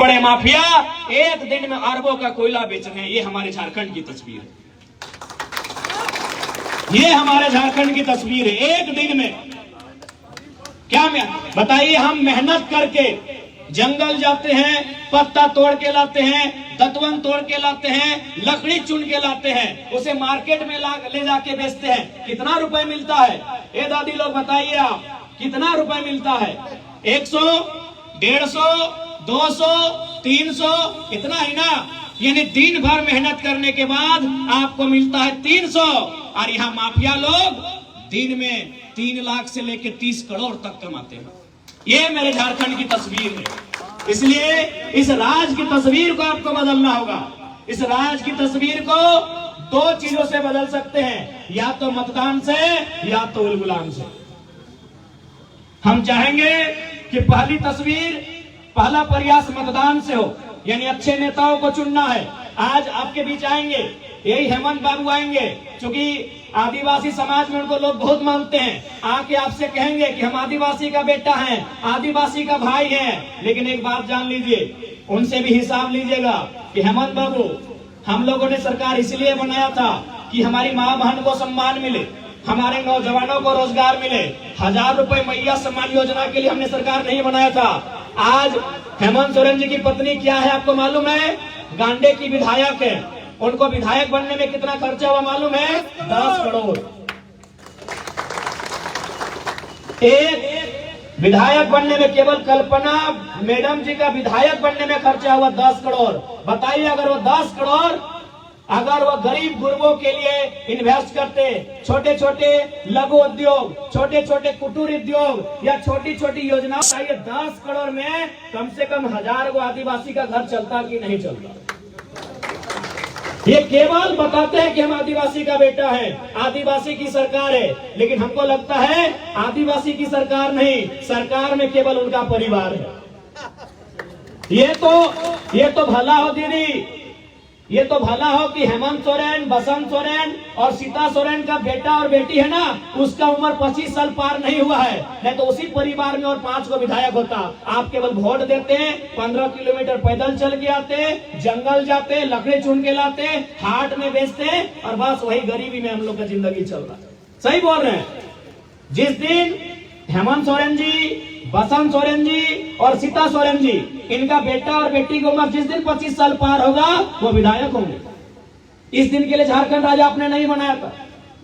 बड़े माफिया एक दिन में अरबों का कोयला बेच रहे हैं। ये हमारे झारखंड की तस्वीर है, ये हमारे झारखंड की तस्वीर है। एक दिन में क्या बताइए, हम मेहनत करके जंगल जाते हैं, पत्ता तोड़ के लाते हैं, दतवन तोड़ के लाते हैं, लकड़ी चुन के लाते हैं, उसे मार्केट में ले जाके बेचते हैं। कितना रुपए मिलता है? ए दादी लोग बताइए आप, कितना रुपए मिलता है? 100, 150, 200, 300, इतना ही ना। यानी दिन भर मेहनत करने के बाद आपको मिलता है 300। और यहाँ माफिया लोग दिन में 3 लाख से लेकर 30 करोड़ तक कमाते हैं। ये मेरे झारखंड की तस्वीर है। इसलिए इस राज की तस्वीर को आपको बदलना होगा। इस राज की तस्वीर को 2 चीजों से बदल सकते हैं, या तो मतदान से या तो उलगुलान से। हम चाहेंगे कि पहली तस्वीर, पहला प्रयास मतदान से हो, यानी अच्छे नेताओं को चुनना है। आज आपके बीच आएंगे, यही हेमंत बाबू आएंगे, क्योंकि आदिवासी समाज में उनको लोग बहुत मानते हैं। आके आपसे कहेंगे कि हम आदिवासी का बेटा हैं, आदिवासी का भाई हैं। लेकिन एक बात जान लीजिए, उनसे भी हिसाब लीजिएगा कि हेमंत बाबू, हम लोगों ने सरकार इसलिए बनाया था कि हमारी माँ बहन को सम्मान मिले, हमारे नौजवानों को रोजगार मिले। 1000 रुपए मैया सम्मान योजना के लिए हमने सरकार नहीं बनाया था। आज हेमंत सोरेन जी की पत्नी क्या है आपको मालूम है? गांडे की विधायक है। उनको विधायक बनने में कितना खर्चा हुआ मालूम है? 10 करोड़। एक विधायक बनने में, केवल कल्पना मैडम जी का विधायक बनने में खर्चा हुआ 10 करोड़। बताइए, अगर वो 10 करोड़ अगर वो गरीब गुरबों के लिए इन्वेस्ट करते, छोटे छोटे लघु उद्योग, छोटे छोटे कुटीर उद्योग या छोटी छोटी योजना, चाहिए 10 करोड़ में कम से कम 1000 को आदिवासी का घर चलता कि नहीं चलता? ये केवल बताते हैं कि हम आदिवासी का बेटा है, आदिवासी की सरकार है। लेकिन हमको लगता है आदिवासी की सरकार नहीं, सरकार में केवल उनका परिवार है। ये तो भला हो दीदी, ये तो भला हो कि हेमंत सोरेन, बसंत सोरेन और सीता सोरेन का बेटा और बेटी है ना, उसका उम्र 25 साल पार नहीं हुआ है। नहीं तो उसी परिवार में और 5 को विधायक होता। आप केवल वोट देते हैं, 15 किलोमीटर पैदल चल के आते, जंगल जाते, लकड़ी चुन के लाते, हाट में बेचते, और बस वही गरीबी में हम लोग का जिंदगी चल रहा है। सही बोल रहे हैं। जिस दिन हेमंत सोरेन जी, बसंत सोरेन जी और सीता सोरेन जी, इनका बेटा और बेटी की उम्र जिस दिन 25 साल पार होगा, वो विधायक होंगे। इस दिन के लिए झारखंड राज्य आपने नहीं बनाया था।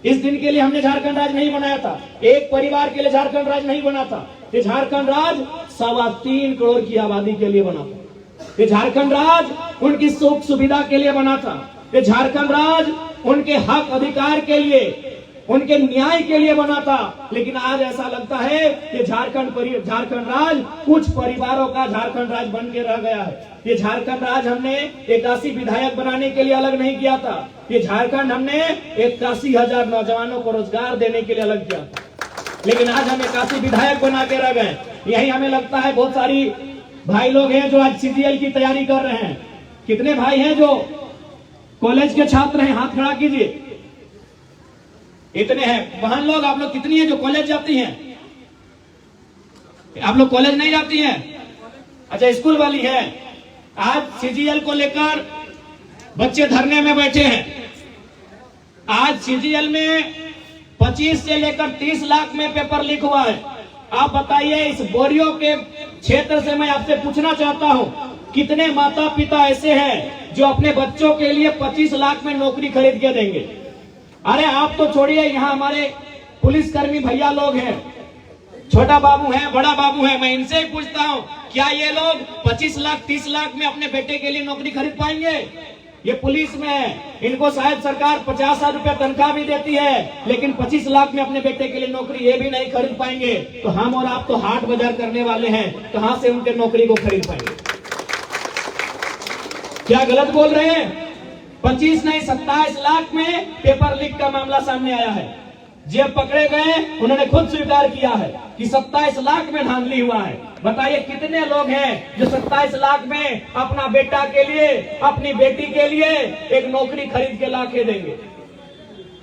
इस दिन के लिए हमने झारखंड राज्य नहीं बनाया था। एक परिवार के लिए झारखंड राज्य नहीं बना था। ये झारखंड राज्य 3.25 करोड़ की आबादी के लिए बना था। ये झारखंड राज्य उनकी सुख सुविधा के लिए बना था। ये झारखंड राज्य उनके हक अधिकार के लिए, उनके न्याय के लिए बना था। लेकिन आज ऐसा लगता है कि झारखंड राज्य कुछ परिवारों का झारखंड राज्य बन के रह गया है। ये झारखंड राज्य हमने 81 विधायक बनाने के लिए अलग नहीं किया था। ये झारखंड हमने 81,000 नौजवानों को रोजगार देने के लिए अलग किया था। लेकिन आज हम 81 विधायक बना के रह गए। यही हमें लगता है बहुत सारी भाई लोग हैं जो आज CGL की तैयारी कर रहे हैं। कितने भाई हैं जो कॉलेज के छात्र हैं? हाथ खड़ा कीजिए। इतने हैं। बहन लोग, आप लोग कितनी हैं जो कॉलेज जाती हैं? आप लोग कॉलेज नहीं जाती हैं? अच्छा, स्कूल वाली हैं। आज CGL को लेकर बच्चे धरने में बैठे हैं। आज CGL में 25 से लेकर 30 लाख में पेपर लीक हुआ है। आप बताइए, इस बोरियो के क्षेत्र से मैं आपसे पूछना चाहता हूं, कितने माता पिता ऐसे हैं जो अपने बच्चों के लिए 25 लाख में नौकरी खरीद के देंगे? अरे आप तो छोड़िए, यहाँ हमारे पुलिसकर्मी भैया लोग हैं, छोटा बाबू है, बड़ा बाबू है। मैं इनसे ही पूछता हूँ, क्या ये लोग 25 लाख 30 लाख में अपने बेटे के लिए नौकरी खरीद पाएंगे? ये पुलिस में है, इनको शायद सरकार 50,000 रुपया तनख्वाह भी देती है, लेकिन 25 लाख में अपने बेटे के लिए नौकरी ये भी नहीं खरीद पाएंगे। तो हम और आप तो हाट बाजार करने वाले हैं, कहां से उनके नौकरी को खरीद पाएंगे? क्या गलत बोल रहे हैं? 25 नहीं 27 लाख में पेपर लीक का मामला सामने आया है। जब पकड़े गए, उन्होंने खुद स्वीकार किया है कि 27 लाख में धांधली हुआ है। बताइए, कितने लोग हैं जो 27 लाख में अपना बेटा के लिए, अपनी बेटी के लिए एक नौकरी खरीद के ला के देंगे?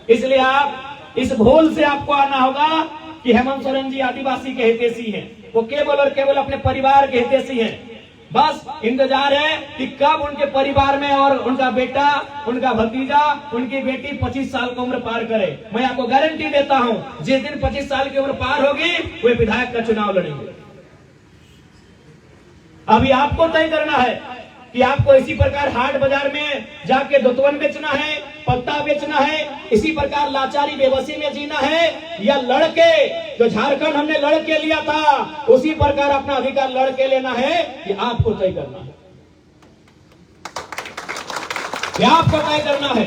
इसलिए आप इस भूल से आपको आना होगा कि हेमंत सोरेन जी आदिवासी के हितैषी हैं। वो केवल और केवल अपने परिवार के हितैषी हैं। बस इंतजार है कि कब उनके परिवार में और उनका बेटा, उनका भतीजा, उनकी बेटी 25 साल की उम्र पार करे। मैं आपको गारंटी देता हूं, जिस दिन 25 साल की उम्र पार होगी वे विधायक का चुनाव लड़ेंगे। अभी आपको तय करना है कि आपको इसी प्रकार हाट बाजार में जाके दुतवन बेचना है, पत्ता बेचना है, इसी प्रकार लाचारी बेबसी में जीना है, या लड़के जो झारखंड हमने लड़के लिया था उसी प्रकार अपना अधिकार लड़के लेना है, कि आपको तय करना है। आपको तय करना है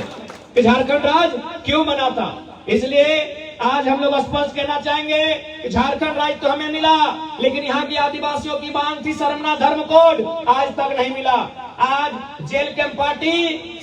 कि झारखंड राज्य क्यों बना था। इसलिए आज हम लोग स्पष्ट कहना चाहेंगे कि झारखंड राज्य तो हमें मिला, लेकिन यहाँ की आदिवासियों की मांग थी सरना धर्म कोड, आज तक नहीं मिला। आज जेल कैंप पार्टी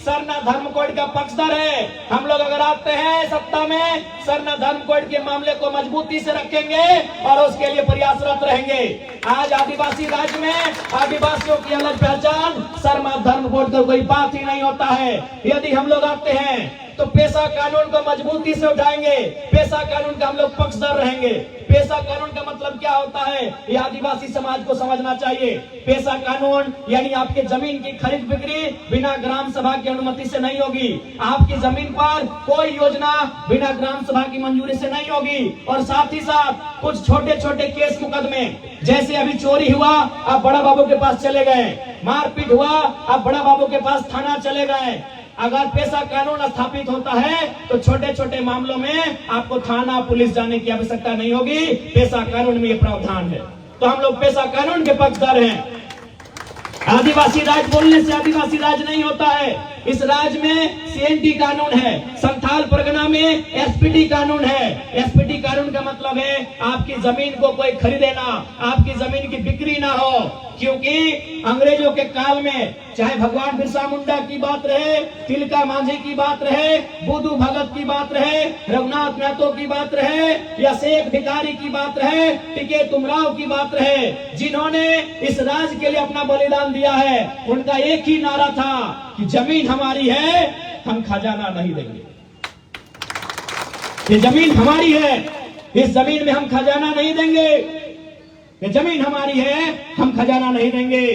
सरना धर्म कोड का पक्षधर है। हम लोग अगर आते हैं सत्ता में, सरना धर्म कोड के मामले को मजबूती से रखेंगे और उसके लिए प्रयासरत रहेंगे। आज आदिवासी राज्य में आदिवासियों की अलग पहचान, सरना धर्म कोड का कोई बात ही नहीं होता है। यदि हम लोग आते हैं तो पेशा कानून को मजबूती से उठाएंगे, पेशा कानून का हम लोग पक्षधर रहेंगे। पेशा कानून का मतलब क्या होता है, ये आदिवासी समाज को समझना चाहिए। पेशा कानून यानी आपके जमीन की खरीद बिक्री बिना ग्राम सभा की अनुमति से नहीं होगी। आपकी जमीन पर कोई योजना बिना ग्राम सभा की मंजूरी से नहीं होगी। और साथ ही साथ कुछ छोटे छोटे केस मुकदमे, जैसे अभी चोरी हुआ आप बड़ा बाबू के पास चले गए, मारपीट हुआ आप बड़ा बाबू के पास थाना चले गए। अगर पेशा कानून स्थापित होता है तो छोटे छोटे मामलों में आपको थाना पुलिस जाने की आवश्यकता नहीं होगी। पेशा कानून में ये प्रावधान है, तो हम लोग पेशा कानून के पक्षधर हैं। आदिवासी राज बोलने से आदिवासी राज नहीं होता है। इस राज्य में सीएनटी कानून है, संथाल परगना में एसपीटी कानून है। एसपीटी कानून का मतलब है आपकी जमीन को कोई खरीदे ना, आपकी जमीन की बिक्री ना हो। क्योंकि अंग्रेजों के काल में चाहे भगवान बिरसा मुंडा की बात रहे, तिलका मांझी की बात रहे, बुद्धू भगत की बात रहे, रघुनाथ महतो की बात रहे, या शेख भिखारी की बात रहे, टिके तुमराव की बात रहे, जिन्होंने इस राज्य के लिए अपना बलिदान दिया है, उनका एक ही नारा था कि जमीन हमारी है, हम खजाना नहीं देंगे। ये जमीन हमारी है, इस जमीन में हम खजाना नहीं देंगे। ये जमीन हमारी है, हम खजाना नहीं देंगे।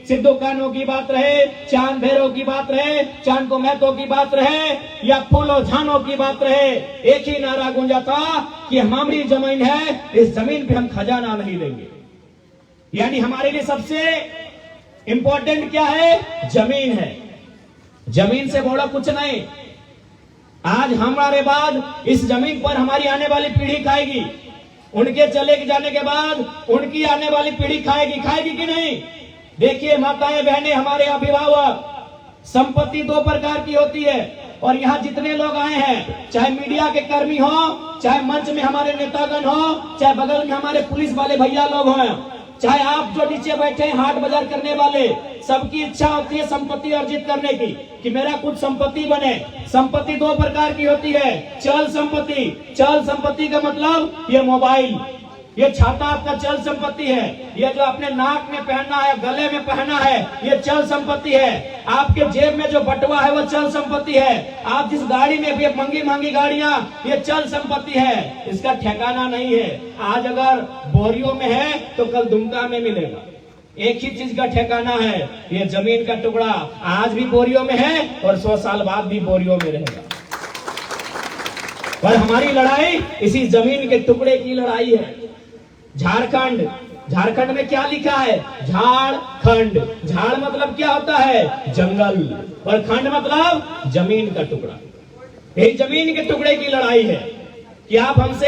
सिद्धू कान्हू की बात रहे, चांद भैरव की बात रहे, चांद को महतो की बात रहे, या फूलो झानो की बात रहे, एक ही नारा गूंजा था कि हमारी जमीन है, इस जमीन पे हम खजाना नहीं देंगे। यानी हमारे लिए सबसे इंपॉर्टेंट क्या है, जमीन है। जमीन से बड़ा कुछ नहीं। आज हमारे बाद इस जमीन पर हमारी आने वाली पीढ़ी खाएगी, उनके चले जाने के बाद उनकी आने वाली पीढ़ी खाएगी कि नहीं। देखिए माताएं बहनें, हमारे अभिभावक, संपत्ति दो प्रकार की होती है। और यहाँ जितने लोग आए हैं, चाहे मीडिया के कर्मी हो, चाहे मंच में हमारे नेतागण हो, चाहे बगल में हमारे पुलिस वाले भैया लोग हों, चाहे आप जो नीचे बैठे हैं हाट बाजार करने वाले, सबकी इच्छा होती है संपत्ति अर्जित करने की, कि मेरा कुछ संपत्ति बने। संपत्ति दो प्रकार की होती है, चल संपत्ति। चल संपत्ति का मतलब ये मोबाइल, ये छाता आपका चल संपत्ति है। ये जो अपने नाक में पहनना है, गले में पहनना है, ये चल संपत्ति है। आपके जेब में जो बटुआ है वो चल संपत्ति है। आप जिस गाड़ी में भी महंगी महंगी गाड़ियां, ये चल संपत्ति है, इसका ठिकाना नहीं है। आज अगर बोरियों में है तो कल दुमका में मिलेगा। एक ही चीज का ठिकाना है, ये जमीन का टुकड़ा आज भी बोरियों में है और 100 साल बाद भी बोरियों में रहेगा। और हमारी लड़ाई इसी जमीन के टुकड़े की लड़ाई है। झारखंड में क्या लिखा है, झारखंड। झाड़ मतलब क्या होता है, जंगल, और खंड मतलब जमीन का टुकड़ा। यही जमीन के टुकड़े की लड़ाई है कि आप हमसे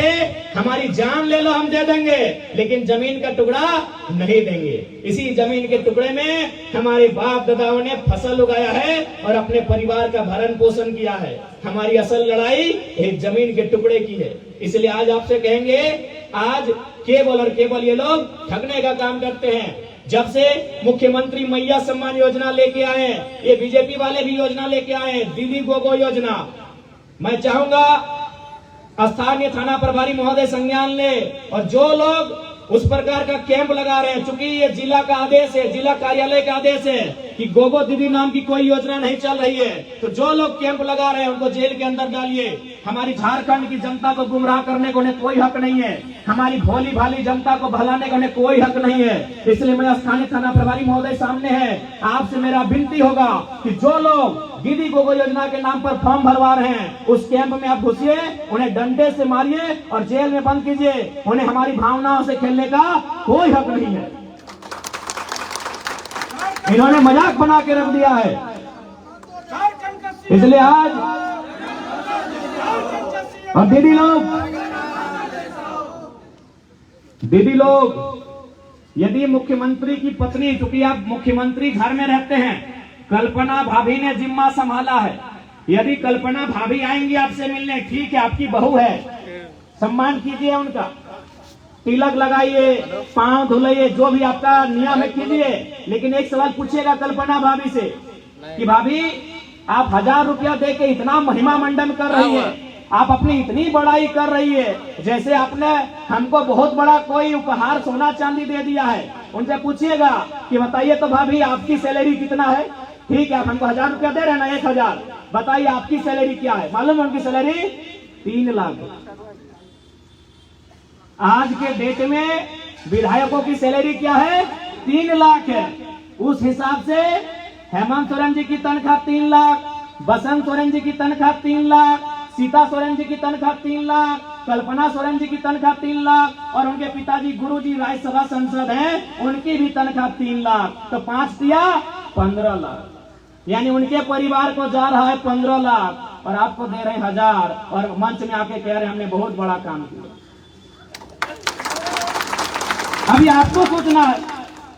हमारी जान ले लो, हम दे देंगे, लेकिन जमीन का टुकड़ा नहीं देंगे। इसी जमीन के टुकड़े में हमारे बाप दादाओं ने फसल उगाया है और अपने परिवार का भरण पोषण किया है। हमारी असल लड़ाई एक जमीन के टुकड़े की है। इसलिए आज आपसे कहेंगे, आज केवल और केवल ये लोग ठगने का काम करते हैं। जब से मुख्यमंत्री मैया सम्मान योजना लेके आए, ये बीजेपी वाले भी योजना लेके आए, दीदी गोगो योजना। मैं चाहूंगा स्थानीय थाना प्रभारी महोदय संज्ञान ले, और जो लोग उस प्रकार का कैंप लगा रहे हैं, चूंकि ये जिला का आदेश है, जिला कार्यालय का आदेश है, कि गोगो दीदी नाम की कोई योजना नहीं चल रही है, तो जो लोग कैंप लगा रहे हैं उनको जेल के अंदर डालिए। हमारी झारखंड की जनता को गुमराह करने को उन्हें कोई हक नहीं है, हमारी भोली भाली जनता को भलाने का उन्हें कोई हक नहीं है। इसलिए मैं स्थानीय थाना प्रभारी महोदय सामने है, आपसे मेरा विनती होगा कि जो लोग दीदी गोगो योजना के नाम पर फॉर्म भरवा रहे हैं उस कैंप में आप घुसिए, उन्हें डंडे से मारिए और जेल में बंद कीजिए। उन्हें हमारी भावनाओं से खेलने का कोई हक नहीं है। इन्होंने मजाक बना के रख दिया है। इसलिए आज और दीदी लोग यदि मुख्यमंत्री की पत्नी, क्योंकि आप मुख्यमंत्री घर में रहते हैं, कल्पना भाभी ने जिम्मा संभाला है, यदि कल्पना भाभी आएंगी आपसे मिलने, ठीक है, आपकी बहू है, सम्मान कीजिए उनका, तिलक लगाइए, पांव धुलाइए, जो भी आपका नियम है कीजिए। लेकिन एक सवाल पूछिएगा कल्पना भाभी से कि भाभी आप 1000 रुपया देके इतना महिमा मंडन कर रही है, आप अपनी इतनी बड़ाई कर रही है, जैसे आपने हमको बहुत बड़ा कोई उपहार सोना चांदी दे दिया है। उनसे पूछिएगा कि बताइए तो भाभी आपकी सैलरी कितना है? ठीक है, आप हमको 1000 रुपया दे रहे हैं ना, 1000, बताइए आपकी सैलरी क्या है? मालूम है उनकी सैलरी 3 लाख। आज के डेट में विधायकों की सैलरी क्या है? 3 लाख है। उस हिसाब से हेमंत सोरेन जी की तनख्वाह 3 लाख, बसंत सोरेन जी की तनख्वाह 3 लाख, सीता सोरेन जी की तनख्वाह 3 लाख, कल्पना सोरेन जी की तनख्वाह 3 लाख और उनके पिताजी गुरुजी राज्यसभा सांसद हैं, उनकी भी तनख्वाह 3 लाख। तो 5 दिया 15 लाख, यानी उनके परिवार को जा रहा है 15 लाख और आपको दे रहे हैं 1000 और मंच में आके कह रहे हैं हमने बहुत बड़ा काम किया। अभी आपको सोचना है,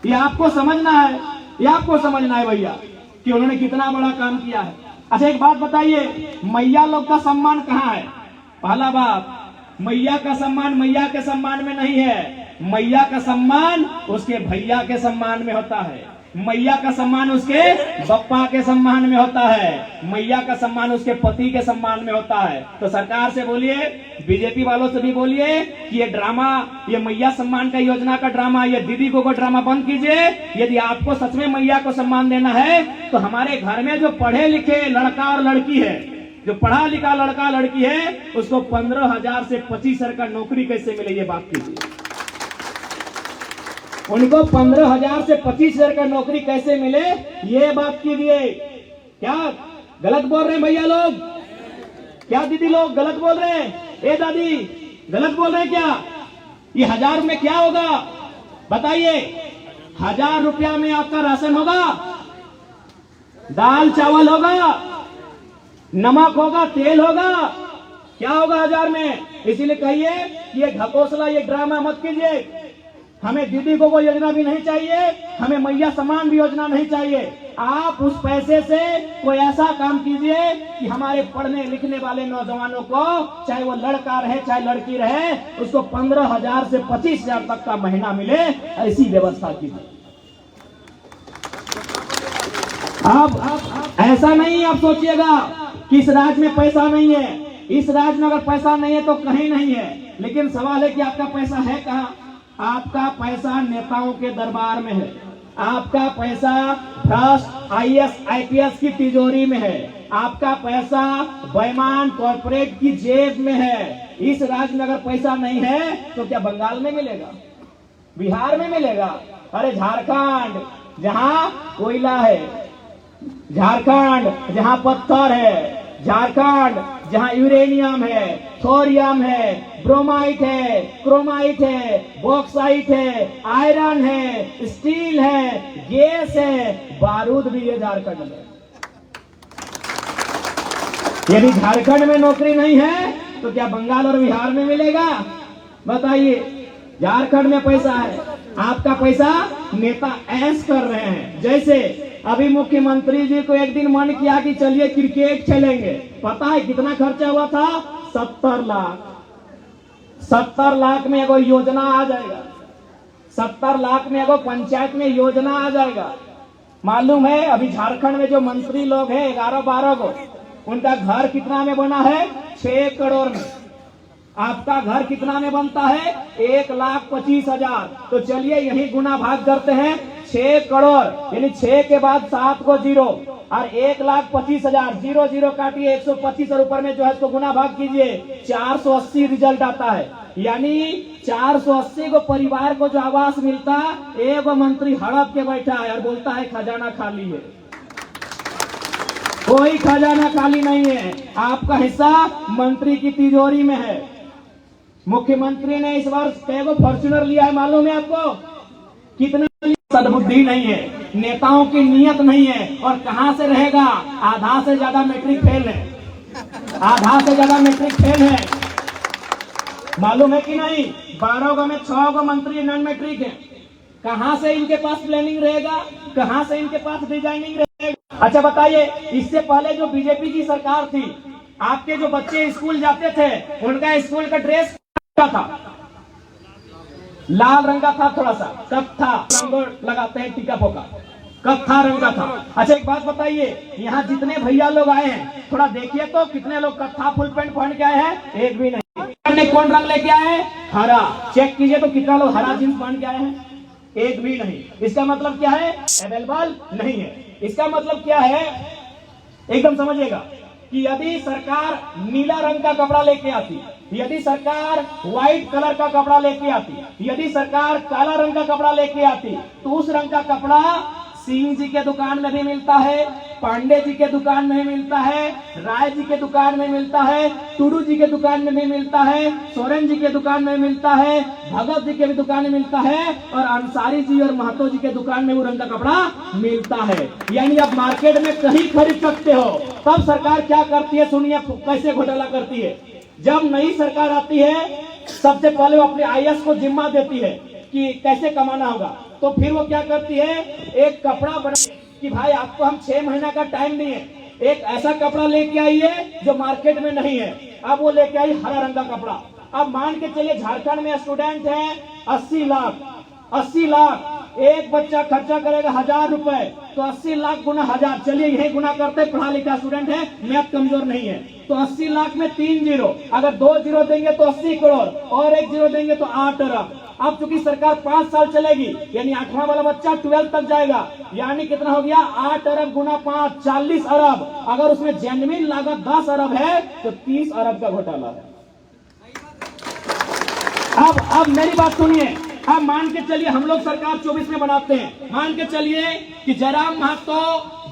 ये आपको समझना है, ये आपको समझना है भैया कि उन्होंने कितना बड़ा काम किया है। अच्छा एक बात बताइए, मैया लोग का सम्मान कहाँ है? पहला बात, मैया का सम्मान मैया के सम्मान में नहीं है, मैया का सम्मान उसके भैया के सम्मान में होता है, मैया का सम्मान उसके बप्पा के सम्मान में होता है, मैया का सम्मान उसके पति के सम्मान में होता है। तो सरकार से बोलिए, बीजेपी वालों से भी बोलिए कि ये ड्रामा, ये मैया सम्मान का योजना का ड्रामा, ये दीदी को ड्रामा बंद कीजिए। यदि आपको सच में मैया को सम्मान देना है तो हमारे घर में जो पढ़े लिखे लड़का और लड़की है, जो पढ़ा लिखा लड़का लड़की है, उसको 15,000 से 25,000 का नौकरी कैसे मिले, ये बात कीजिए। उनको 15,000 से 25,000 का नौकरी कैसे मिले, ये बात कीजिए। क्या गलत बोल रहे हैं भैया लोग? क्या दीदी लोग गलत बोल रहे हैं? ए दादी गलत बोल रहे हैं क्या? ये 1000 में क्या होगा बताइए? 1000 रुपया में आपका राशन होगा, दाल चावल होगा, नमक होगा, तेल होगा, क्या होगा 1000 में? इसीलिए कहिए कि ये घकोसला, ये ड्रामा मत कीजिए। हमें दीदी को कोई योजना भी नहीं चाहिए, हमें मैया सम्मान भी योजना नहीं चाहिए। आप उस पैसे से कोई ऐसा काम कीजिए कि हमारे पढ़ने लिखने वाले नौजवानों को, चाहे वो लड़का रहे चाहे लड़की रहे, उसको 15,000 से 25,000 तक का महीना मिले, ऐसी व्यवस्था कीजिए। अब ऐसा नहीं आप सोचिएगा कि इस राज्य में पैसा नहीं है, इस राज्य में अगर पैसा नहीं है तो कहीं नहीं है, लेकिन सवाल है कि आपका पैसा है कहाँ? आपका पैसा नेताओं के दरबार में है, आपका पैसा भ्रष्ट IAS IPS की तिजोरी में है, आपका पैसा बेईमान कॉर्पोरेट की जेब में है। इस राज्य में अगर पैसा नहीं है तो क्या बंगाल में मिलेगा, बिहार में मिलेगा? अरे झारखंड जहां कोयला है, झारखंड जहां पत्थर है, झारखंड जहां यूरेनियम है, थोरियम है, ब्रोमाइट है, क्रोमाइट है, बॉक्साइट है, आयरन है, स्टील है, गैस है, बारूद भी है झारखंड में। यदि झारखंड में नौकरी नहीं है तो क्या बंगाल और बिहार में मिलेगा? बताइए। झारखंड में पैसा है, आपका पैसा नेता ऐश कर रहे हैं। जैसे अभी मुख्यमंत्री जी को एक दिन मन किया कि चलिए क्रिकेट खेलेंगे, पता है कितना खर्चा हुआ था? 70 लाख। 70 लाख में एगो योजना आ जाएगा, 70 लाख में एगो पंचायत में योजना आ जाएगा। मालूम है अभी झारखंड में जो मंत्री लोग हैं 11-12 को, उनका घर कितना में बना है? 6 करोड़ में। आपका घर कितना में बनता है? 1,25,000। तो चलिए यही गुना भाग करते हैं। 6 करोड़ यानी 6 के बाद 7 को 0 और 1,25,000 0 0 काटिए 125 और ऊपर में जो है इसको गुना भाग कीजिए 480 रिजल्ट आता है। यानी 480 को परिवार को जो आवास मिलता, एक मंत्री हड़प के बैठा है और बोलता है खजाना खाली है। कोई खजाना खाली नहीं है, आपका हिस्सा मंत्री की तिजोरी में है। मुख्यमंत्री ने इस वर्ष कैगो फॉर्च्यूनर लिया है मालूम है आपको? कितना? सद्बुद्धि नहीं है, नेताओं की नियत नहीं है। और कहां से रहेगा? आधा से ज्यादा मैट्रिक फेल है, आधा से ज्यादा मैट्रिक फेल है। मालूम है कि नहीं? 12 में 6 मंत्री नॉन मैट्रिक है। कहां से इनके पास प्लानिंग रहेगा? कहां से इनके पास डिजाइनिंग रहेगा? अच्छा बताइए, इससे पहले जो बीजेपी की सरकार थी, आपके जो बच्चे स्कूल जाते थे उनका स्कूल का ड्रेस क्या था? लाल रंग का था, थोड़ा सा कत्था रंग लगाते हैं, टीका फोका, कत्था रंग का था। अच्छा एक बात बताइए, यहाँ जितने भैया लोग आए हैं थोड़ा देखिए तो कितने लोग कत्था फुल पैंट पहन के आए हैं? एक भी नहीं। कौन रंग लेके आए हैं? हरा। चेक कीजिए तो कितना लोग हरा जींस पहन के आए हैं? एक भी नहीं। इसका मतलब क्या है? अवेलेबल नहीं है। इसका मतलब क्या है? एकदम समझिएगा कि यदि सरकार नीला रंग का कपड़ा लेके आती, यदि सरकार व्हाइट कलर का कपड़ा लेके आती, यदि सरकार काला रंग का कपड़ा लेके आती, तो उस रंग का कपड़ा सिंह जी के दुकान में भी मिलता है, पांडे जी के दुकान में भी मिलता है, राय जी के दुकान में मिलता है, टूडू जी के दुकान में भी मिलता है, सोरेन जी के दुकान में मिलता है, भगत जी के भी दुकान में मिलता है और अंसारी जी और महतो जी के दुकान में वो रंग का कपड़ा मिलता है। यानी आप मार्केट में कहीं खरीद सकते हो। तब सरकार क्या करती है? सुनिए कैसे घोटाला करती है। जब नई सरकार आती है सबसे पहले वो अपने आईएएस को जिम्मा देती है कि कैसे कमाना होगा। तो फिर वो क्या करती है? एक कपड़ा बना कि भाई आपको हम 6 महीना का टाइम नहीं है, एक ऐसा कपड़ा लेके आइए जो मार्केट में नहीं है। अब वो लेके आई हरा रंग का कपड़ा। अब मान के चलिए झारखंड में स्टूडेंट है 80 लाख, 80 लाख एक बच्चा खर्चा करेगा 1,000 रुपए, तो 80 लाख गुना 1,000, चलिए यही गुना करते, पढ़ा लिखा स्टूडेंट है, मैथ कमजोर नहीं है। तो 80 लाख में 3 जीरो, अगर 2 जीरो देंगे तो 80 करोड़ और 1 जीरो देंगे तो 8 अरब। अब चूंकि सरकार 5 साल चलेगी यानी 8वां वाला बच्चा 12 तक जाएगा, यानी कितना हो गया? 8 अरब गुना 5 40 अरब। अगर उसमें जेन्युइन लागत 10 अरब है तो 30 अरब का घोटाला है। अब मेरी बात सुनिए। अब मान के चलिए हम लोग सरकार 24 में बनाते हैं, मान के चलिए कि जयराम महतो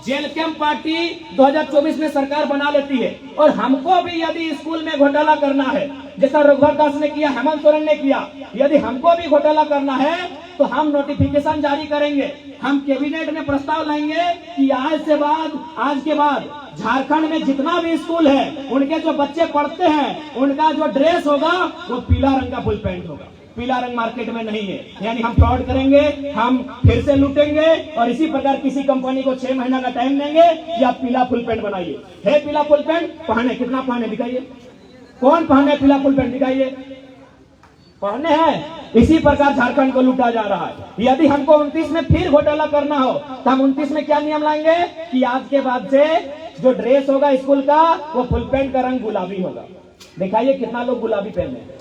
जेल कैंप पार्टी 2024 में सरकार बना लेती है और हमको भी यदि स्कूल में घोटाला करना है, जैसा रघुवर दास ने किया, हेमंत सोरेन ने किया, यदि हमको भी घोटाला करना है तो हम नोटिफिकेशन जारी करेंगे, हम कैबिनेट में प्रस्ताव लाएंगे कि आज के बाद झारखंड में जितना भी स्कूल है उनके जो बच्चे पढ़ते हैं उनका जो ड्रेस होगा वो पीला रंग का फुल पैंट होगा। पीला रंग मार्केट में नहीं है, यानी हम फ्रॉड करेंगे, हम फिर से लूटेंगे और इसी प्रकार किसी कंपनी को 6 महीना का टाइम देंगे कि आप पीला फुल पैंट बनाइए। है पीला फुल पैंट पहने, कितना पहने दिखाइए, कौन पहने पीला फुल पैंट दिखाइए, पहने हैं। इसी प्रकार झारखंड को लूटा जा रहा है। यदि हमको 29 में फिर घोटाला करना हो तो हम 29 में क्या नियम लाएंगे कि आज के बाद से जो ड्रेस होगा स्कूल का वो फुल पैंट का रंग गुलाबी होगा। दिखाइए कितना लोग गुलाबी पहने हैं।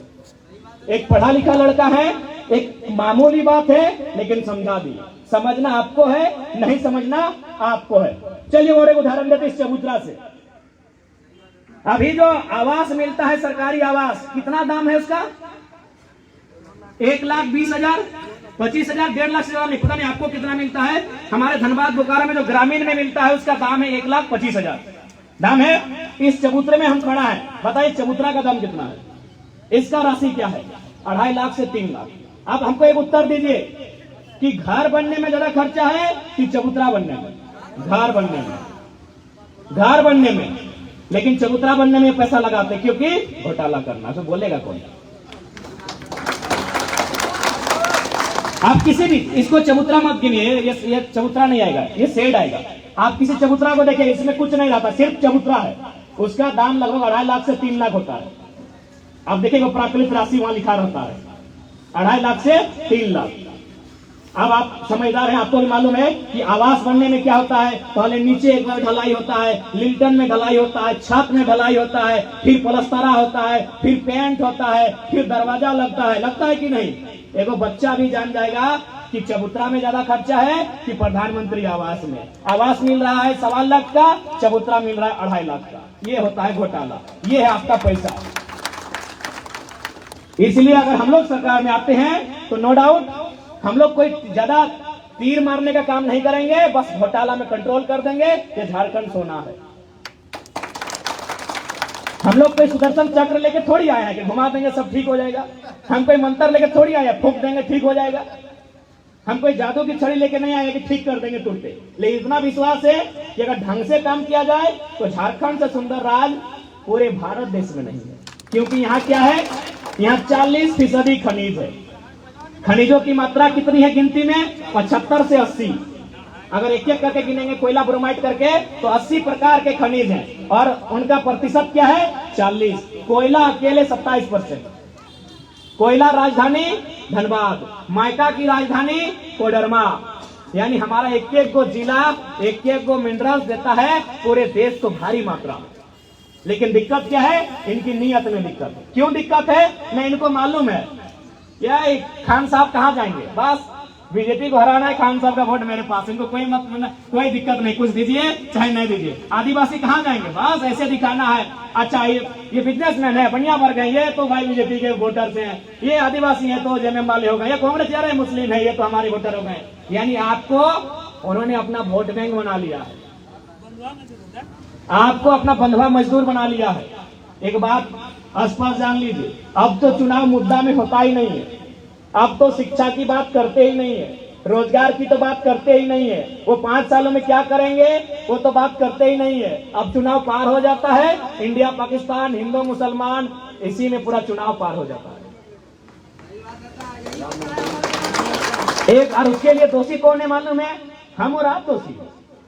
एक पढ़ा लिखा लड़का है, एक मामूली बात है लेकिन समझा दी। समझना आपको है, नहीं समझना आपको है। चलिए और एक उदाहरण देते इस चबूतरा से। अभी जो आवास मिलता है सरकारी आवास, कितना दाम है उसका? 1,20,000, 25,000, 1.5 लाख से ज्यादा नहीं। पता नहीं आपको कितना मिलता है। हमारे धनबाद बोकारो में जो ग्रामीण में मिलता है उसका दाम है 1,25,000 दाम है। इस चबूतरे में हम खड़ा है, बताइए चबूतरा का दाम कितना है? इसका राशि क्या है? 2.5 लाख से 3 लाख। आप हमको एक उत्तर दीजिए कि घर बनने में ज्यादा खर्चा है कि चबूतरा बनने में? घर बनने में, घर बनने में। लेकिन चबूतरा बनने में पैसा लगाते क्योंकि घोटाला करना। तो बोलेगा कौन? आप किसी भी इसको चबूतरा मत गिनिए, ये चबूतरा नहीं आएगा, ये शेड आएगा। आप किसी चबूतरा को देखिए, इसमें कुछ नहीं रहता, सिर्फ चबूतरा है। उसका दाम लगभग 2.5 लाख से 3 लाख होता है। आप देखिएगा प्राकृतिक राशि वहां लिखा रहता है 2.5 लाख से 3 लाख। अब आप समझदार हैं, आपको भी मालूम है कि आवास बनने में क्या होता है। पहले नीचे एक बार ढलाई होता है, लिंटन में ढलाई होता है, छत में ढलाई होता है, फिर पलस्तरा होता है, फिर पेंट होता है, फिर दरवाजा लगता है कि नहीं। एगो बच्चा भी जान जाएगा कि चबूतरा में ज्यादा खर्चा है कि प्रधानमंत्री आवास में। आवास मिल रहा है 1.25 लाख का, चबूतरा मिल रहा है 2.5 लाख का। ये होता है घोटाला, ये है आपका पैसा। इसलिए अगर हम लोग सरकार में आते हैं तो नो डाउट हम लोग कोई ज्यादा तीर मारने का काम नहीं करेंगे, बस घोटाला में कंट्रोल कर देंगे। ये झारखंड सोना है। हम लोग कोई सुदर्शन चक्र लेके थोड़ी आए हैं कि घुमा देंगे सब ठीक हो जाएगा। हम कोई मंत्र लेके थोड़ी आए हैं फूंक देंगे ठीक हो जाएगा। हम कोई जादू की छड़ी लेके नहीं आए कि ठीक कर देंगे तुरंत। लेकिन इतना विश्वास है कि अगर ढंग से काम किया जाए तो झारखंड से सुंदर राज पूरे भारत देश में नहीं है। क्योंकि यहाँ क्या है, यहाँ 40% खनिज है। खनिजों की मात्रा कितनी है गिनती में? 75 से 80। अगर एक एक करके गिनेंगे कोयला ब्रोमाइट करके तो 80 प्रकार के खनिज हैं और उनका प्रतिशत क्या है? 40। कोयला अकेले 27%। कोयला राजधानी धनबाद, मायका की राजधानी कोडरमा। यानी हमारा एक एक को जिला एक एक को मिनरल्स देता है पूरे देश को भारी मात्रा में। लेकिन दिक्कत क्या है? इनकी नीयत में दिक्कत है। क्यों दिक्कत है? नहीं इनको मालूम है क्या खान साहब कहां जाएंगे, बस बीजेपी को हराना है, खान साहब का वोट मेरे पास, इनको कोई दिक्कत नहीं, कुछ दीजिए चाहे नहीं दीजिए। आदिवासी कहां जाएंगे, बस ऐसे दिखाना है। अच्छा ये बिजनेसमैन है, बढ़िया वर्ग है, ये तो भाई बीजेपी के वोटर से हैं, ये आदिवासी है तो जेएमएम वाले हो गए, ये कांग्रेस जा रहे हैं मुस्लिम है, ये तो हमारे वोटर हो गए। यानी आपको उन्होंने अपना वोट बैंक बना लिया है, आपको अपना बंधुआ मजदूर बना लिया है। एक बात स्पष्ट जान लीजिए, अब तो चुनाव मुद्दा में होता ही नहीं है। अब तो शिक्षा की बात करते ही नहीं है, रोजगार की तो बात करते ही नहीं है, वो 5 सालों में क्या करेंगे वो तो बात करते ही नहीं है। अब चुनाव पार हो जाता है, इंडिया पाकिस्तान हिंदू मुसलमान इसी में पूरा चुनाव पार हो जाता है। एक और उसके लिए दोषी कौन है मालूम है? हम और आप दोषी,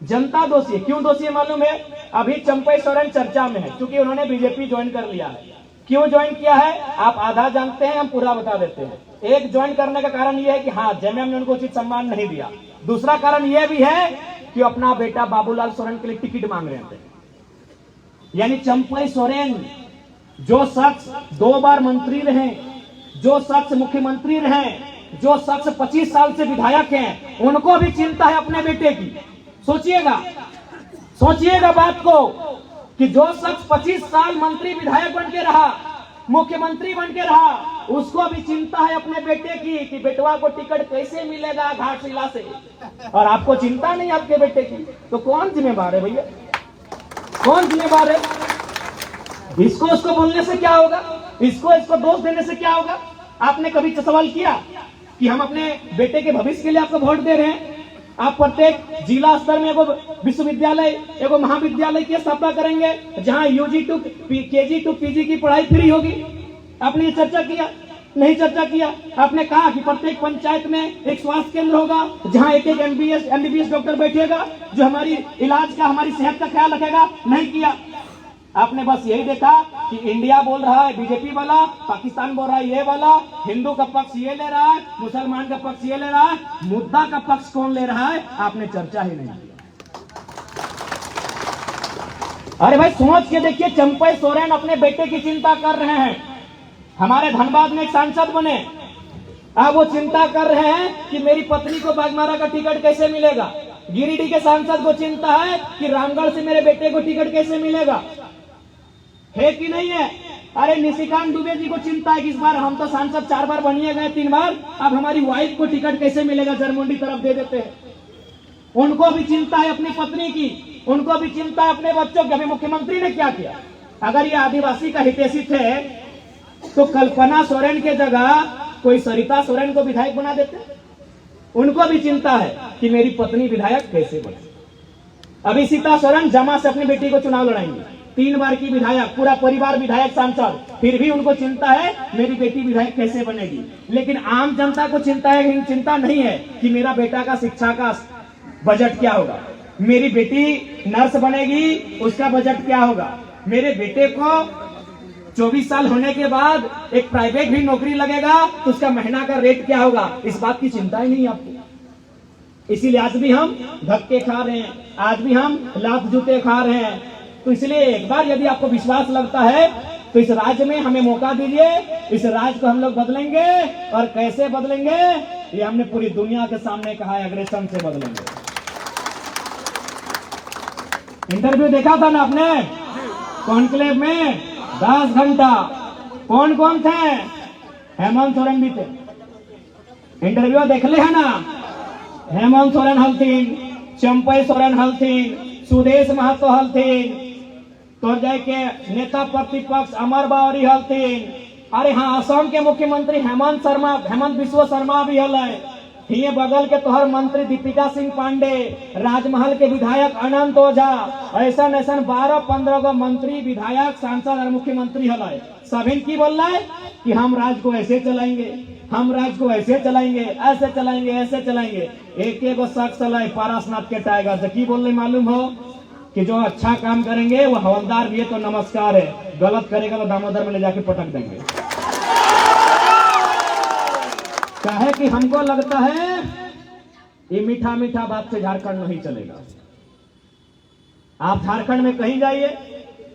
जनता दोषी है। क्यों दोषी है मालूम है? अभी चंपई सोरेन चर्चा में है क्योंकि उन्होंने बीजेपी ज्वाइन कर लिया है। क्यों ज्वाइन किया है आप आधा जानते हैं, हम पूरा बता देते हैं। एक ज्वाइन करने का कारण यह है कि हाँ जेएमएम ने उनको उचित सम्मान नहीं दिया। दूसरा कारण यह भी है कि अपना बेटा बाबूलाल सोरेन के लिए टिकट मांग रहे थे। यानी चंपई सोरेन जो शख्स 2 बार मंत्री रहे, जो शख्स मुख्यमंत्री रहे, जो शख्स 25 साल से विधायक हैं, उनको भी चिंता है अपने बेटे की। सोचिएगा बात को कि जो शख्स 25 साल मंत्री विधायक बन के रहा, मुख्यमंत्री बन के रहा, उसको भी चिंता है अपने बेटे की कि बेटवा को टिकट कैसे मिलेगा घाटशिला से, और आपको चिंता नहीं आपके बेटे की। तो कौन जिम्मेवार है भैया, कौन जिम्मेवार है? इसको उसको बोलने से क्या होगा, इसको दोष देने से क्या होगा? आपने कभी सवाल किया कि हम अपने बेटे के भविष्य के लिए आपको वोट दे रहे हैं? आप प्रत्येक जिला स्तर में एगो विश्वविद्यालय एगो महाविद्यालय की स्थापना करेंगे जहां UG to KG to PG की पढ़ाई फ्री होगी। आपने ये चर्चा किया? नहीं चर्चा किया। आपने कहा कि प्रत्येक पंचायत में एक स्वास्थ्य केंद्र होगा जहां एक एमबीबीएस डॉक्टर बैठेगा जो हमारी इलाज का, हमारी सेहत का ख्याल रखेगा। नहीं किया। आपने बस यही देखा कि इंडिया बोल रहा है बीजेपी वाला, पाकिस्तान बोल रहा है ये वाला, हिंदू का पक्ष ये ले रहा है, मुसलमान का पक्ष ये ले रहा है, मुद्दा का पक्ष कौन ले रहा है आपने चर्चा ही नहीं किया। अरे भाई सोच के देखिए, चंपई सोरेन अपने बेटे की चिंता कर रहे हैं। हमारे धनबाद में एक सांसद बने, अब वो चिंता कर रहे हैं कि मेरी पत्नी को बागमारा का टिकट कैसे मिलेगा। गिरिडीह के सांसद को चिंता है कि रामगढ़ से मेरे बेटे को टिकट कैसे मिलेगा, है कि नहीं है? अरे निशिकांत दुबे जी को चिंता है कि इस बार हम तो सांसद 4 बार बनिए गए, 3 बार, अब हमारी वाइफ को टिकट कैसे मिलेगा, जरमुंडी तरफ दे देते हैं। उनको भी चिंता है अपनी पत्नी की, उनको भी चिंता है अपने बच्चों की। अभी मुख्यमंत्री ने क्या किया? अगर ये आदिवासी का हितैषी थे तो कल्पना सोरेन के जगह कोई सरिता सोरेन को विधायक बना देते। उनको भी चिंता है कि मेरी पत्नी विधायक कैसे बने। अभी सीता सोरेन जमा से अपनी बेटी को चुनाव लड़ाएंगी, 3 बार की विधायक, पूरा परिवार विधायक सांसद, फिर भी उनको चिंता है मेरी बेटी विधायक कैसे बनेगी। लेकिन आम जनता को चिंता नहीं है कि मेरा बेटा का शिक्षा का बजट क्या होगा, मेरी बेटी नर्स बनेगी उसका बजट क्या होगा, मेरे बेटे को 24 साल होने के बाद एक प्राइवेट भी नौकरी लगेगा तो उसका महीना का रेट क्या होगा। इस बात की चिंता ही नहीं आपको। इसीलिए आज भी हम धक्के खा रहे हैं, आज भी हम लात जूते खा रहे हैं। तो इसलिए एक बार यदि आपको विश्वास लगता है तो इस राज्य में हमें मौका दीजिए, इस राज्य को हम लोग बदलेंगे। और कैसे बदलेंगे ये हमने पूरी दुनिया के सामने कहा है, अग्रेशन से बदलेंगे। इंटरव्यू देखा था ना आपने कॉन्क्लेव में 10 घंटा, कौन कौन थे? हेमंत सोरेन भी थे। इंटरव्यू देख ले है ना, हेमंत सोरेन हलथिन, चंपई सोरेन हलथिन, सुदेश महतो हलथिन, तो जाके नेता प्रतिपक्ष अमर बावरी हलथिन। अरे हाँ, असम के मुख्यमंत्री हेमंत बिश्व शर्मा भी हल है। ये बगल के तोहर मंत्री दीपिका सिंह पांडे, राजमहल के विधायक अनंत ओझा, ऐसा 12-15 गो मंत्री, विधायक, सांसद और मुख्यमंत्री हल है। सभी की बोल रहा है कि हम राज्य को ऐसे चलाएंगे, हम राज्य को ऐसे चलाएंगे, ऐसे चलाएंगे, ऐसे चलाएंगे। एक गो शख्स है पारसनाथ के टाइगर से, की बोल रहे मालूम हो कि जो अच्छा काम करेंगे वो हवलदार भी है तो नमस्कार है, गलत करेगा तो दामोदर में ले जाके पटक देंगे। कहे कि हमको लगता है ये मीठा मीठा बात से झारखंड नहीं चलेगा। आप झारखंड में कहीं जाइए,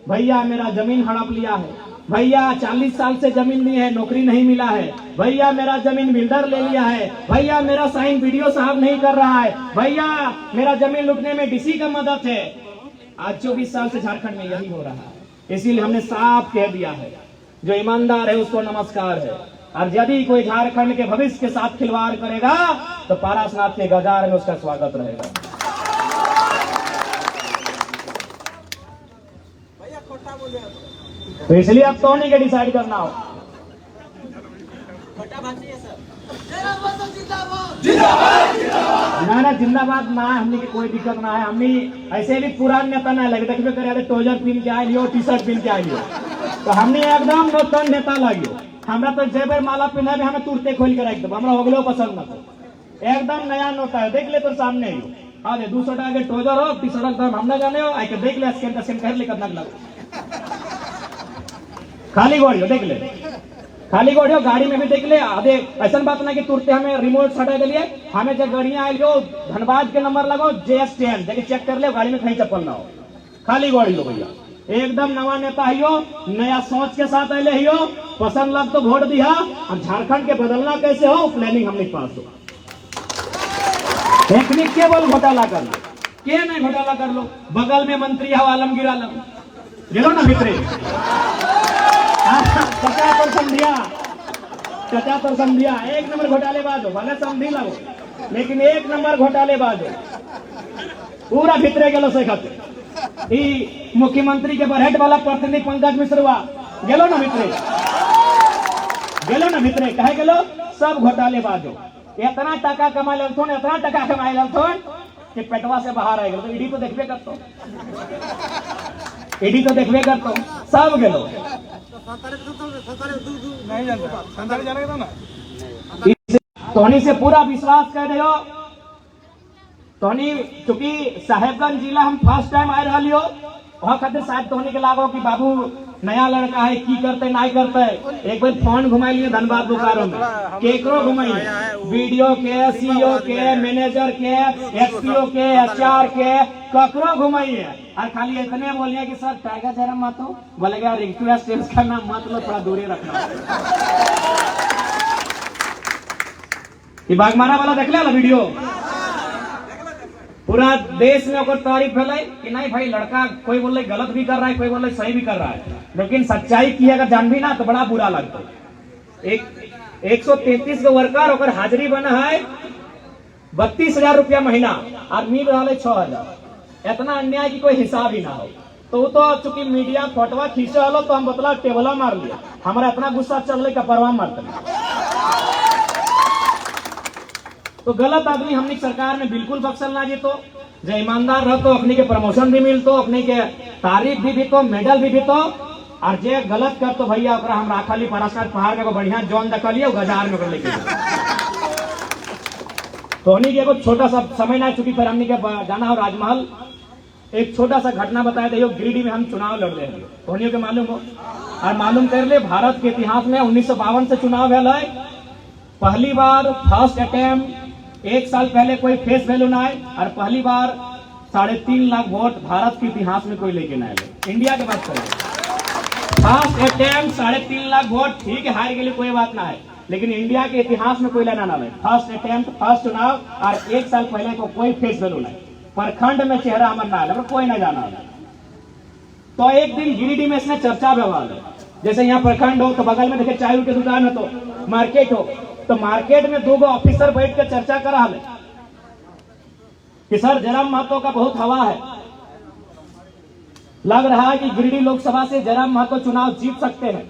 भैया मेरा जमीन हड़प लिया है, भैया 40 साल से जमीन नहीं है, नौकरी नहीं मिला है, भैया मेरा जमीन बिल्डर ले लिया है, भैया मेरा साइन वीडियो साहब नहीं कर रहा है, भैया मेरा जमीन लूटने में डीसी का मदद है। आज 24 साल से झारखंड में यही हो रहा है। इसीलिए हमने साफ कह दिया है, जो ईमानदार है उसको नमस्कार है, और यदि कोई झारखंड के भविष्य के साथ खिलवाड़ करेगा तो पारसनाथ के गजार में उसका स्वागत रहेगा। तो इसलिए अब तो नहीं के डिसाइड करना हो। ना जिंदाबाद ना, हमने की कोई दिक्कत ना है। हमने ऐसे भी पुरान नेता ना लगे, देखबे करे टोजर पहन के आए लियो, टी शर्ट पहन के आए लियो, तो हमने एकदम नौतन नेता लगियो। हमरा तो जेबर माला पहना हमें तुरते खोल के रख दो, हमरा होगलो पसंद ना तो एकदम नया नोटा है, देख ले तो सामने ही हो। अरे 200 टाका के टोजर हो, टी शर्ट एकदम हम ना जाने हो, आके देख ले, स्कैन कर ले कितना लगो। खाली गोड़ियो देख ले, खाली गोड़ियो गाड़ी में भी देख ले। आधे ऐसा बात ना कि तुरते हमें रिमोट हटा दे लिए, हमें जब गाड़ियां आई लो धनबाद के नंबर लगाओ JS10 देखिए चेक कर ले, गाड़ी में कहीं चप्पल ना हो। खाली गोड़ी लो भैया, एकदम नवा नेता हियो, नया सोच के साथ आए हियो, पसंद लग तो वोट दिया। और झारखंड के बदलना कैसे हो, प्लानिंग हमने पास हो। टेक्निक केवल घोटाला कर लो, के नहीं घोटाला कर लो। बगल में मंत्री है आलमगीर आलम, गेलो ना भितरे 50% दिया, 50% दिया। एक नंबर घोटालेबाज हो, भले समझी लगो, लेकिन एक नंबर घोटालेबाज हो। पूरा भितरे गेलो से खाते मुख्यमंत्री के बरहेट वाला प्रतिनिधि पंकज मिश्रवा गेलो ना भितरे, गेलो ना भितरे, कहे गेलो सब घोटालेबाज हो। इतना टका कमा लथुन, इतना टका कमाए लथुन कि पेटवा से बाहर आए गेलो। तो ईडी तो देखबे करतो, ईडी तो देखबे करतो, सब गेलो। तोहनी से पूरा विश्वास कर रहे हो। तोहनी चूंकि साहेबगंज जिला हम फर्स्ट टाइम आए रही हो, वहाँ खातिर शायद तोहनी के लागो कि बाबू नया लड़का है, की करते नहीं करते। एक बार फोन घुमाई लिए धनबाद बोकारो में, केकरो घुमाइए, वीडियो के, सीईओ के, मैनेजर के, एसपीओ के, HR के, ककरो घुमाइए। और खाली इतने बोलिए कि सर टाइगर जरा मत हो, बोलेगा रिक्वेस्ट करना मत लो, थोड़ा दूरी रखना। बागमारा वाला देख लिया वीडियो, पूरा देश में ओकर तारीफ है कि नहीं भाई लड़का, कोई बोल रहे गलत भी कर रहा है, कोई बोल रहे सही भी कर रहा है, लेकिन सच्चाई की अगर जान भी ना तो बड़ा बुरा लगता है। 133 के वर्कर ओकर हाजिरी बना है 32,000 रुपया महीना, और मिल रहा है 6,000। इतना अन्याय की कोई हिसाब ही ना हो। तो चूंकि मीडिया फोटवा खींचे हलो तो हम बतला टेबला मार लिया, हमारा इतना गुस्सा चल रहा परवाह मारते। तो गलत आदमी हमने सरकार में बिल्कुल बख्शल ना जीतो। जो ईमानदार रहो तो अपने के प्रमोशन भी मिलतो, अपने के तारीफ भी बीतो, मेडल भी बीतो। और जे गलत कर तो भैया हम राखली पारासनाथ पहाड़ का बढ़िया जोन दखलिए गजार में लेके तो हमने एगो छोटा सा समय ना चुकी, फिर हमने के जाना हो राजमहल। एक छोटा सा घटना बताया था, गिरिडीह में हम चुनाव लड़ रहे हैं, धोनियों के मालूम हो। और मालूम कर ले भारत के इतिहास में 1952 से चुनाव है, पहली बार फर्स्ट अटेम्प्ट 1 साल पहले कोई फेस वैल्यू ना आए और पहली बार 3.5 लाख वोट भारत के इतिहास में कोई लेके ना आए। इंडिया के बात करें, फर्स्ट अटेम्प्ट 3.5 लाख वोट, ठीक है हार के लिए कोई बात ना है, लेकिन इंडिया के इतिहास में कोई लेना ना है। फर्स्ट अटेम्प्ट, फर्स्ट चुनाव, और 1 साल पहले को कोई फेस वैल्यू नहीं, प्रखंड में चेहरा हमारा ना है, कोई ना जाना है। तो एक दिन गिरिडीह में इसने चर्चा व्यवहार है, जैसे यहाँ प्रखंड हो तो बगल में देखे चाय की दुकान है, तो मार्केट हो तो मार्केट में 2 ऑफिसर बैठ कर चर्चा कर रहा है कि सर जयराम महतो का बहुत हवा है, लग रहा है कि गिरिडीह लोकसभा से जयराम महतो चुनाव जीत सकते हैं।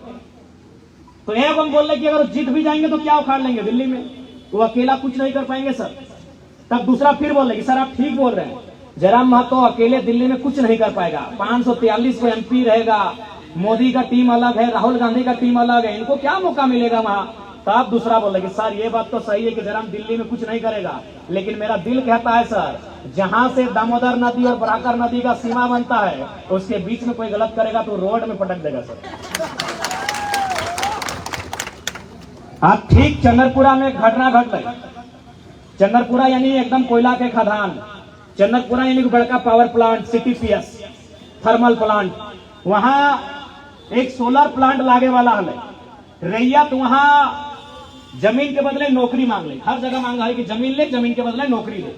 तो एक हम बोल रहे कि अगर जीत भी जाएंगे तो क्या उखाड़ लेंगे दिल्ली में, वो अकेला कुछ नहीं कर पाएंगे सर। तब दूसरा फिर बोल रहे कि सर आप ठीक बोल रहे हैं, जयराम महतो अकेले दिल्ली में कुछ नहीं कर पाएगा, 543 को एमपी रहेगा, मोदी का टीम अलग है, राहुल गांधी का टीम अलग है, इनको क्या मौका मिलेगा वहां। तब दूसरा बोले कि सर ये बात तो सही है कि जयराम दिल्ली में कुछ नहीं करेगा, लेकिन मेरा दिल कहता है सर जहां से दामोदर नदी और बराकर नदी का सीमा बनता है उसके बीच में कोई गलत करेगा तो रोड में पटक देगा सर। आप ठीक चंद्रपुरा में घटना घट रही, चंद्रपुरा यानी एकदम कोयला के खदान, चंद्रपुरा यानी बड़का power plant, CTPS thermal plant, वहां एक सोलर प्लांट लागे वाला है। रैयत वहां जमीन के बदले नौकरी मांग ले, हर जगह मांगा है कि जमीन ले, जमीन के बदले नौकरी ले,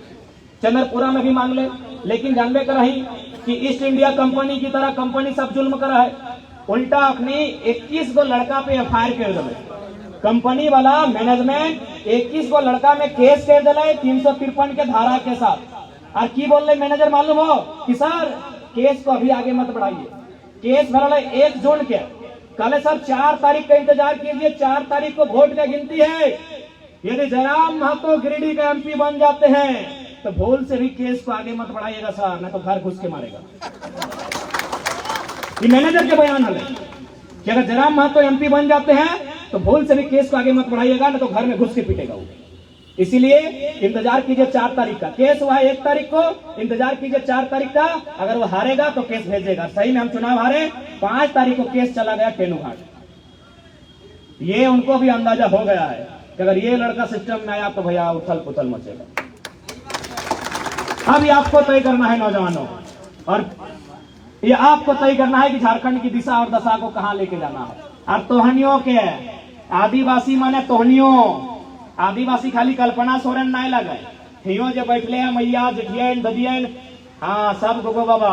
चंद्रपुरा में भी मांग ले। लेकिन जानबे कर रही कि ईस्ट इंडिया कंपनी की तरह कंपनी सब जुल्म कर है, उल्टा अपनी 21 गो लड़का पे FIR कर दिले, कंपनी वाला मैनेजमेंट 21 गो लड़का में केस कर दिले 353 के धारा के साथ। और की बोल रहे मैनेजर मालूम हो कि सर केस को अभी आगे मत बढ़ाइए, केस भरा 1 जून के, कल सर 4 तारीख का इंतजार कीजिए, 4 तारीख को वोट का गिनती है, यदि जयराम महतो गिरिडीह का MP बन जाते हैं तो भूल से भी केस को आगे मत बढ़ाइएगा सर, नहीं तो घर घुस के मारेगा। ये मैनेजर के बयान है कि अगर जयराम महतो MP बन जाते हैं तो भूल से भी केस को आगे मत बढ़ाइएगा, नहीं तो घर में घुस के पीटेगा वो। इसीलिए इंतजार कीजिए 4 तारीख का, केस हुआ 1 तारीख को, इंतजार कीजिए 4 तारीख का, अगर वो हारेगा तो केस भेजेगा। सही में हम चुनाव हारे, 5 तारीख को केस चला गया तेनुघाट। ये उनको भी अंदाजा हो गया है कि अगर ये लड़का सिस्टम में आया तो भैया उथल पुथल मचेगा। अब ये आपको तय करना है नौजवानों, और ये आपको तय करना है कि झारखंड की दिशा और दशा को कहां लेके जाना है। और तोहनियों के आदिवासी माने तोहनियों, आदिवासी खाली कल्पना सोरेन नहीं लगे, हियो जो बैठले हैं मैया जेठियन ददियन, हाँ सब गोगो बाबा